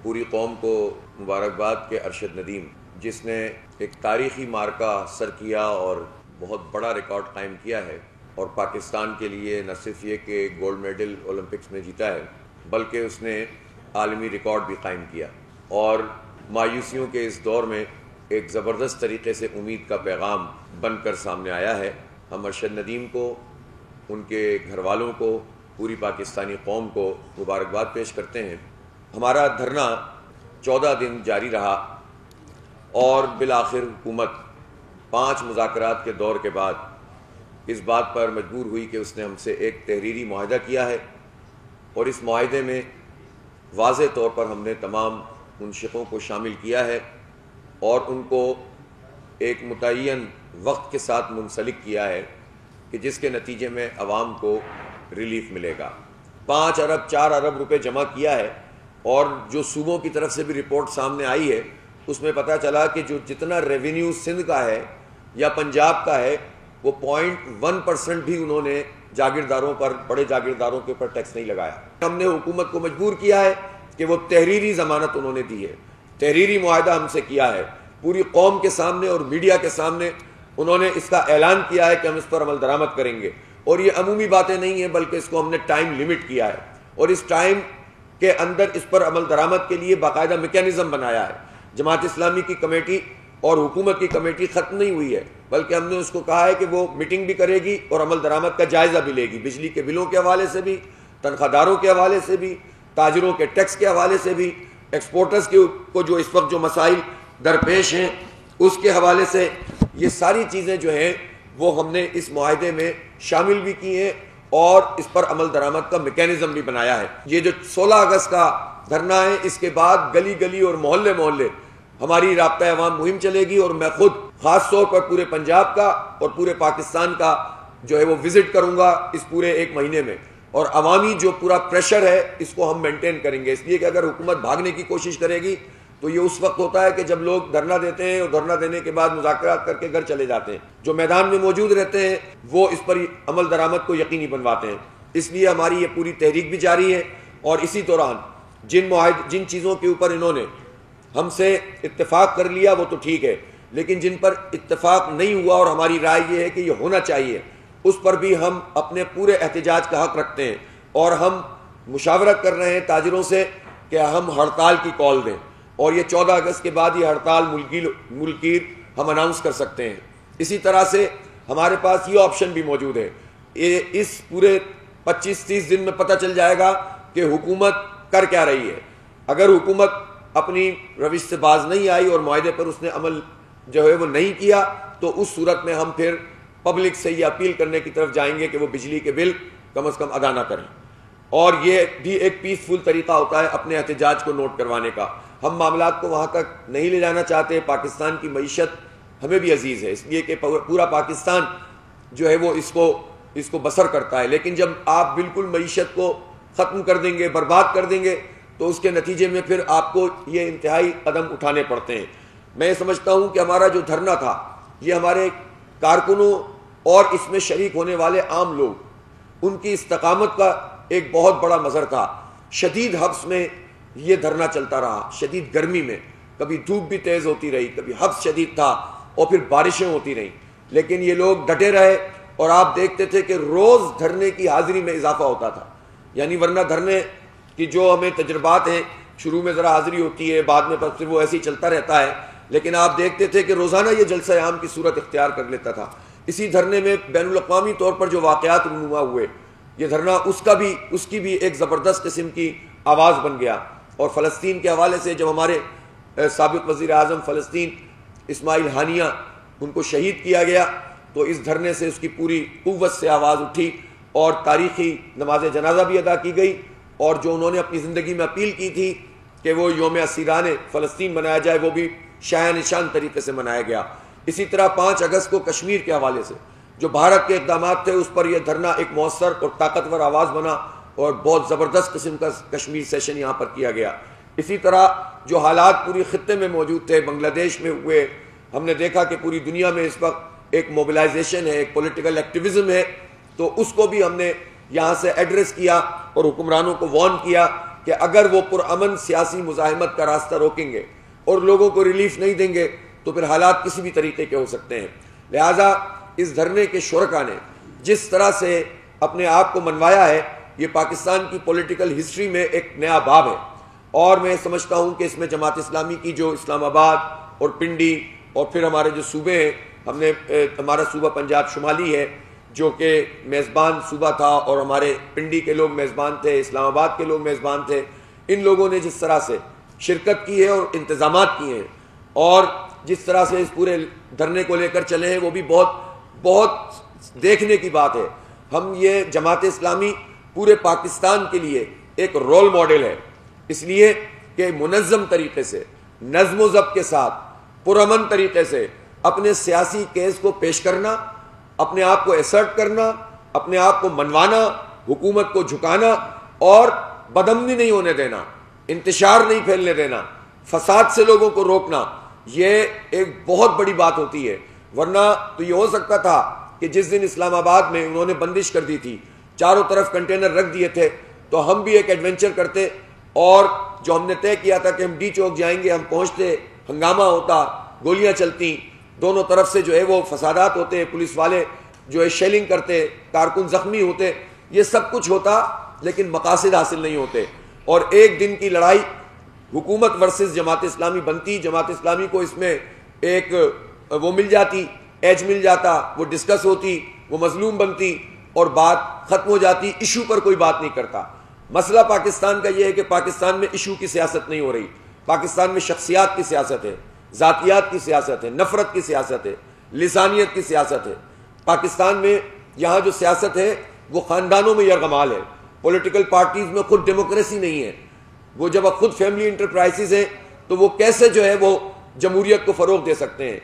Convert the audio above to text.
پوری قوم کو مبارکباد کہ ارشد ندیم جس نے ایک تاریخی مارکہ سر کیا اور بہت بڑا ریکارڈ قائم کیا ہے، اور پاکستان کے لیے نہ صرف یہ کہ گولڈ میڈل اولمپکس میں جیتا ہے بلکہ اس نے عالمی ریکارڈ بھی قائم کیا، اور مایوسیوں کے اس دور میں ایک زبردست طریقے سے امید کا پیغام بن کر سامنے آیا ہے۔ ہم ارشد ندیم کو، ان کے گھر والوں کو، پوری پاکستانی قوم کو مبارکباد پیش کرتے ہیں۔ ہمارا دھرنا 14 دن جاری رہا اور بالآخر حکومت 5 مذاکرات کے دور کے بعد اس بات پر مجبور ہوئی کہ اس نے ہم سے ایک تحریری معاہدہ کیا ہے، اور اس معاہدے میں واضح طور پر ہم نے تمام منشقوں کو شامل کیا ہے اور ان کو ایک متعین وقت کے ساتھ منسلک کیا ہے کہ جس کے نتیجے میں عوام کو ریلیف ملے گا۔ 5 ارب 4 ارب روپے جمع کیا ہے، اور جو صوبوں کی طرف سے بھی رپورٹ سامنے آئی ہے اس میں پتہ چلا کہ جو جتنا ریونیو سندھ کا ہے یا پنجاب کا ہے وہ 0.1% بھی انہوں نے جاگیرداروں پر، بڑے جاگیرداروں کے اوپر ٹیکس نہیں لگایا۔ ہم نے حکومت کو مجبور کیا ہے کہ وہ تحریری ضمانت انہوں نے دی ہے، تحریری معاہدہ ہم سے کیا ہے، پوری قوم کے سامنے اور میڈیا کے سامنے انہوں نے اس کا اعلان کیا ہے کہ ہم اس پر عمل درآمد کریں گے، اور یہ عمومی باتیں نہیں ہیں بلکہ اس کو ہم نے ٹائم لیمٹ کیا ہے، اور اس ٹائم کے اندر اس پر عمل درآمد کے لیے باقاعدہ میکینزم بنایا ہے۔ جماعت اسلامی کی کمیٹی اور حکومت کی کمیٹی ختم نہیں ہوئی ہے بلکہ ہم نے اس کو کہا ہے کہ وہ میٹنگ بھی کرے گی اور عمل درآمد کا جائزہ بھی لے گی، بجلی کے بلوں کے حوالے سے بھی، تنخواہ داروں کے حوالے سے بھی، تاجروں کے ٹیکس کے حوالے سے بھی، ایکسپورٹرز کو جو اس وقت جو مسائل درپیش ہیں اس کے حوالے سے، یہ ساری چیزیں جو ہیں وہ ہم نے اس معاہدے میں شامل بھی کی ہیں اور اس پر عمل درآمد کا میکینزم بھی بنایا ہے۔ یہ جو 16 اگست کا دھرنا ہے، اس کے بعد گلی گلی اور محلے محلے ہماری رابطہ عوام مہم چلے گی، اور میں خود خاص طور پر پورے پنجاب کا اور پورے پاکستان کا جو ہے وہ وزٹ کروں گا اس پورے 1 مہینے میں، اور عوامی جو پورا پریشر ہے اس کو ہم مینٹین کریں گے، اس لیے کہ اگر حکومت بھاگنے کی کوشش کرے گی تو یہ اس وقت ہوتا ہے کہ جب لوگ دھرنا دیتے ہیں اور دھرنا دینے کے بعد مذاکرات کر کے گھر چلے جاتے ہیں، جو میدان میں موجود رہتے ہیں وہ اس پر عمل درآمد کو یقینی بنواتے ہیں۔ اس لیے ہماری یہ پوری تحریک بھی جاری ہے، اور اسی دوران جن چیزوں کے اوپر انہوں نے ہم سے اتفاق کر لیا وہ تو ٹھیک ہے، لیکن جن پر اتفاق نہیں ہوا اور ہماری رائے یہ ہے کہ یہ ہونا چاہیے، اس پر بھی ہم اپنے پورے احتجاج کا حق رکھتے ہیں، اور ہم مشاورت کر رہے ہیں تاجروں سے کہ ہم ہڑتال کی کال دیں، اور یہ 14 اگست کے بعد یہ ہڑتال ملکیر ہم اناؤنس کر سکتے ہیں۔ اسی طرح سے ہمارے پاس یہ آپشن بھی موجود ہے، اس پورے 25-30 دن میں پتہ چل جائے گا کہ حکومت کر کیا رہی ہے۔ اگر حکومت اپنی روش سے باز نہیں آئی اور معاہدے پر اس نے عمل جو ہے وہ نہیں کیا تو اس صورت میں ہم پھر پبلک سے یہ اپیل کرنے کی طرف جائیں گے کہ وہ بجلی کے بل کم از کم ادا نہ کریں، اور یہ بھی ایک پیسفل طریقہ ہوتا ہے اپنے احتجاج کو نوٹ کروانے کا۔ ہم معاملات کو وہاں تک نہیں لے جانا چاہتے، پاکستان کی معیشت ہمیں بھی عزیز ہے، اس لیے کہ پورا پاکستان جو ہے وہ اس کو بسر کرتا ہے، لیکن جب آپ بالکل معیشت کو ختم کر دیں گے، برباد کر دیں گے تو اس کے نتیجے میں پھر آپ کو یہ انتہائی قدم اٹھانے پڑتے ہیں۔ میں سمجھتا ہوں کہ ہمارا جو دھرنا تھا یہ ہمارے کارکنوں اور اس میں شریک ہونے والے عام لوگ، ان کی استقامت کا ایک بہت بڑا مظہر تھا۔ شدید حبس میں یہ دھرنا چلتا رہا، شدید گرمی میں، کبھی دھوپ بھی تیز ہوتی رہی، کبھی حبس شدید تھا، اور پھر بارشیں ہوتی رہیں، لیکن یہ لوگ ڈٹے رہے، اور آپ دیکھتے تھے کہ روز دھرنے کی حاضری میں اضافہ ہوتا تھا، یعنی ورنہ دھرنے کی جو ہمیں تجربات ہیں شروع میں ذرا حاضری ہوتی ہے، بعد میں پھر وہ ایسے ہی چلتا رہتا ہے، لیکن آپ دیکھتے تھے کہ روزانہ یہ جلسہ عام کی صورت اختیار کر لیتا تھا۔ اسی دھرنے میں بین الاقوامی طور پر جو واقعات رونما ہوئے، یہ دھرنا اس کی بھی ایک زبردست قسم کی آواز بن گیا، اور فلسطین کے حوالے سے جب ہمارے سابق وزیر اعظم فلسطین اسماعیل ہانیہ ان کو شہید کیا گیا تو اس دھرنے سے اس کی پوری قوت سے آواز اٹھی، اور تاریخی نماز جنازہ بھی ادا کی گئی، اور جو انہوں نے اپنی زندگی میں اپیل کی تھی کہ وہ یوم اسیران فلسطین منایا جائے وہ بھی شاہ نشان طریقے سے منایا گیا۔ اسی طرح 5 اگست کو کشمیر کے حوالے سے جو بھارت کے اقدامات تھے اس پر یہ دھرنا ایک مؤثر اور طاقتور آواز بنا، اور بہت زبردست قسم کا کشمیر سیشن یہاں پر کیا گیا۔ اسی طرح جو حالات پوری خطے میں موجود تھے، بنگلہ دیش میں ہوئے، ہم نے دیکھا کہ پوری دنیا میں اس وقت ایک موبلائزیشن ہے، ایک پولیٹیکل ایکٹیویزم ہے، تو اس کو بھی ہم نے یہاں سے ایڈریس کیا اور حکمرانوں کو وارن کیا کہ اگر وہ پرامن سیاسی مزاحمت کا راستہ روکیں گے اور لوگوں کو ریلیف نہیں دیں گے تو پھر حالات کسی بھی طریقے کے ہو سکتے ہیں. لہٰذا اس دھرنے کے شرکا نے جس طرح سے اپنے آپ کو منوایا ہے یہ پاکستان کی پولیٹیکل ہسٹری میں ایک نیا باب ہے. اور میں سمجھتا ہوں کہ اس میں جماعت اسلامی کی جو اسلام آباد اور پنڈی اور پھر ہمارے جو صوبے ہیں، ہم نے ہمارا صوبہ پنجاب شمالی ہے جو کہ میزبان صوبہ تھا اور ہمارے پنڈی کے لوگ میزبان تھے، اسلام آباد کے لوگ میزبان تھے. ان لوگوں نے جس طرح سے شرکت کی ہے اور انتظامات کیے ہیں اور جس طرح سے اس پورے دھرنے کو لے کر چلے ہیں وہ بھی بہت دیکھنے کی بات ہے. ہم یہ جماعت اسلامی پورے پاکستان کے لیے ایک رول ماڈل ہے، اس لیے کہ منظم طریقے سے نظم و ضبط کے ساتھ پرامن طریقے سے اپنے سیاسی کیس کو پیش کرنا، اپنے آپ کو ایسرٹ کرنا، اپنے آپ کو منوانا، حکومت کو جھکانا اور بدامنی نہیں ہونے دینا، انتشار نہیں پھیلنے دینا، فساد سے لوگوں کو روکنا، یہ ایک بہت بڑی بات ہوتی ہے. ورنہ تو یہ ہو سکتا تھا کہ جس دن اسلام آباد میں انہوں نے بندش کر دی تھی، چاروں طرف کنٹینر رکھ دیے تھے، تو ہم بھی ایک ایڈونچر کرتے اور جو ہم نے طے کیا تھا کہ ہم ڈی چوک جائیں گے، ہم پہنچتے، ہنگامہ ہوتا، گولیاں چلتی، دونوں طرف سے جو ہے وہ فسادات ہوتے، پولیس والے جو ہے شیلنگ کرتے، کارکن زخمی ہوتے، یہ سب کچھ ہوتا لیکن مقاصد حاصل نہیں ہوتے. اور ایک دن کی لڑائی حکومت ورسز جماعت اسلامی بنتی، جماعت اسلامی کو اس میں ایک وہ مل جاتی، ایج مل جاتا، وہ ڈسکس ہوتی، وہ مظلوم بنتی اور بات ختم ہو جاتی، ایشو پر کوئی بات نہیں کرتا. مسئلہ پاکستان کا یہ ہے کہ پاکستان میں ایشو کی سیاست نہیں ہو رہی، پاکستان میں شخصیات کی سیاست ہے، ذاتیات کی سیاست ہے، نفرت کی سیاست ہے، لسانیت کی سیاست ہے. پاکستان میں یہاں جو سیاست ہے وہ خاندانوں میں یرغمال ہے، پولیٹیکل پارٹیز میں خود ڈیموکریسی نہیں ہے. وہ جب خود فیملی انٹرپرائزز ہیں تو وہ کیسے جو ہے وہ جمہوریت کو فروغ دے سکتے ہیں؟